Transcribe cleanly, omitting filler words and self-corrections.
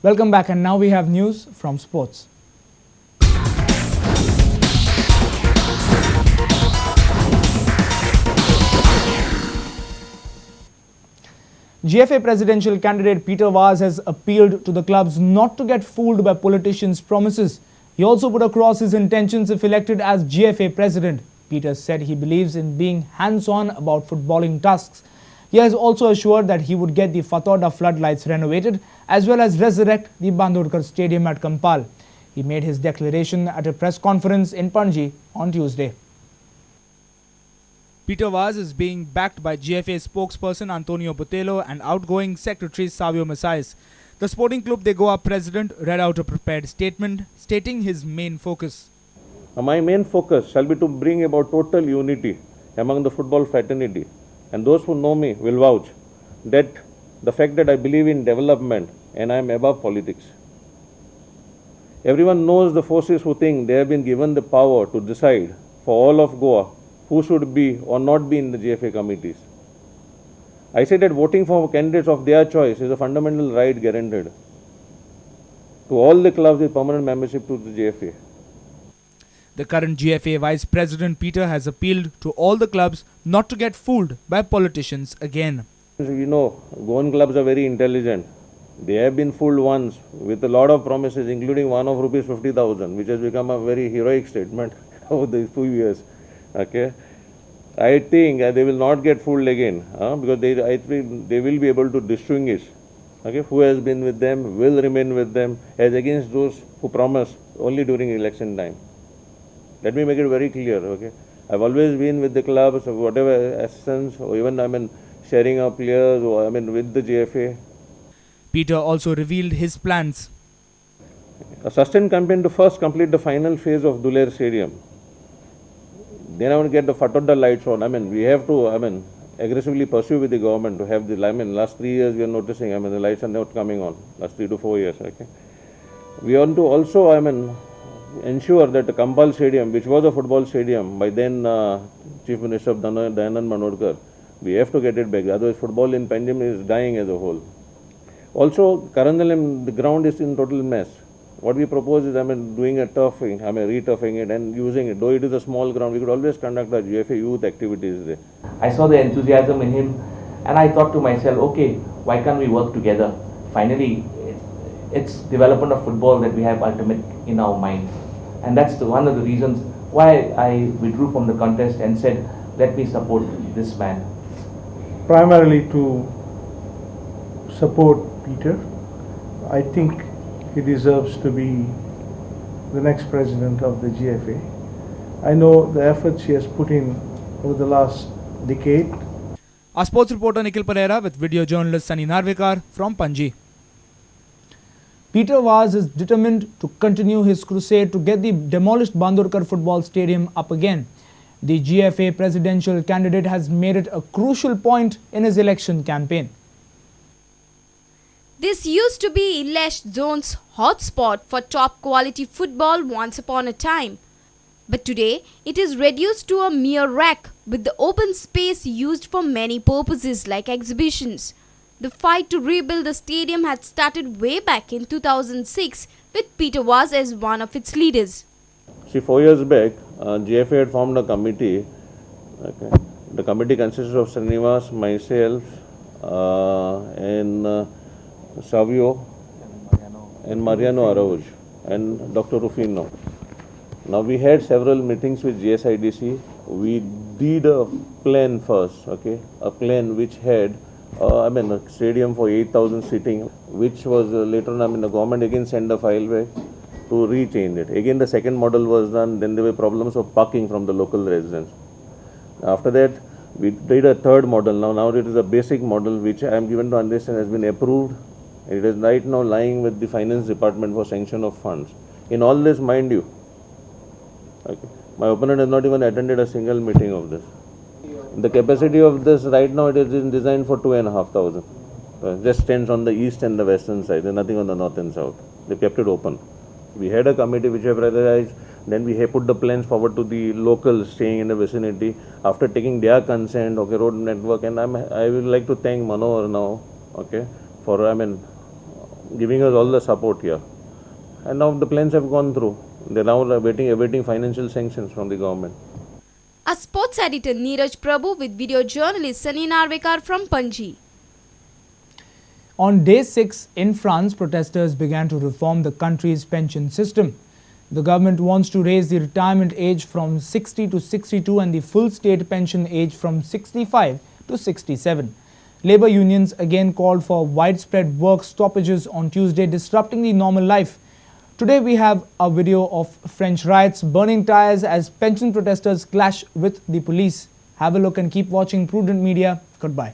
Welcome back, and now we have news from sports. GFA presidential candidate Peter Vaz has appealed to the clubs not to get fooled by politicians' promises. He also put across his intentions if elected as GFA president. Peter said he believes in being hands-on about footballing tasks. He has also assured that he would get the Fatorda floodlights renovated as well as resurrect the Bandurkar Stadium at Kampal. He made his declaration at a press conference in Panji on Tuesday. Peter Vaz is being backed by GFA spokesperson Antonio Botelho and outgoing secretary Savio Messias. The Sporting Club de Goa president read out a prepared statement stating his main focus. My main focus shall be to bring about total unity among the football fraternity, and those who know me will vouch that the fact that I believe in development and I am above politics. Everyone knows the forces who think they have been given the power to decide for all of Goa who should be or not be in the GFA committees. I say that voting for candidates of their choice is a fundamental right guaranteed to all the clubs with permanent membership to the GFA. The current GFA Vice President Peter has appealed to all the clubs not to get fooled by politicians again. You know, Goan clubs are very intelligent. They have been fooled once with a lot of promises, including one of rupees 50,000, which has become a very heroic statement over these 2 years. Okay, I think they will not get fooled again because I think they will be able to distinguish. Okay, who has been with them will remain with them as against those who promise only during election time. Let me make it very clear. Okay, I've always been with the clubs, whatever assistance, or even sharing our players, or with the GFA. Peter also revealed his plans. A sustained campaign to first complete the final phase of Duler Stadium. Then I want to get the Fatorda lights on. We have to, aggressively pursue with the government to have the, last 3 years we are noticing, the lights are not coming on, last 3 to 4 years, okay. We want to also, ensure that the Kampal Stadium, which was a football stadium by then Chief Minister Dayanand Manodkar, we have to get it back, otherwise football in Panjim is dying as a whole. Also, Karandalam, the ground is in total mess. What we propose is, doing a turfing, re-turfing it and using it. Though it is a small ground, we could always conduct our GFA youth activities there. I saw the enthusiasm in him and I thought to myself, okay, why can't we work together? Finally, it's development of football that we have ultimate in our mind. And that's one of the reasons why I withdrew from the contest and said, let me support this man. Primarily to support Peter. I think he deserves to be the next president of the GFA. I know the efforts he has put in over the last decade. Our sports reporter Nikhil Pereira with video journalist Sunny Narvekar from Panji. Peter Vaz is determined to continue his crusade to get the demolished Bandurkar football stadium up again. The GFA presidential candidate has made it a crucial point in his election campaign. This used to be Ilesh Zone's hotspot for top quality football once upon a time. But today, it is reduced to a mere wreck with the open space used for many purposes like exhibitions. The fight to rebuild the stadium had started way back in 2006 with Peter Vaz as one of its leaders. See, 4 years back, GFA had formed a committee. Okay. The committee consisted of Srinivas, myself, and Savio, and Mariano Araújo, and Dr. Rufino. Now we had several meetings with GSIDC. We did a plan first, okay, a plan which had a stadium for 8,000 seating, which was later on, the government again sent the file back to re-change it. Again, the second model was done, then there were problems of parking from the local residents. After that, we did a third model. Now it is a basic model which I am given to understand has been approved. It is right now lying with the finance department for sanction of funds. In all this, mind you, okay, my opponent has not even attended a single meeting of this. The capacity of this right now, it is designed for 2,500. Just stands on the east and the western side. There's nothing on the north and south. They kept it open. We had a committee which have prioritized. Then we have put the plans forward to the locals staying in the vicinity. After taking their consent, okay, road network, and I would like to thank Manohar now, okay, for giving us all the support here. And now the plans have gone through. They're now awaiting financial sanctions from the government. A sports editor Neeraj Prabhu with video journalist Sunny Narvekar from Panji. On day 6 in France, protesters began to reform the country's pension system. The government wants to raise the retirement age from 60 to 62 and the full state pension age from 65 to 67. Labour unions again called for widespread work stoppages on Tuesday, disrupting the normal life. Today we have a video of French riots, burning tyres as pension protesters clash with the police. Have a look and keep watching Prudent Media. Goodbye.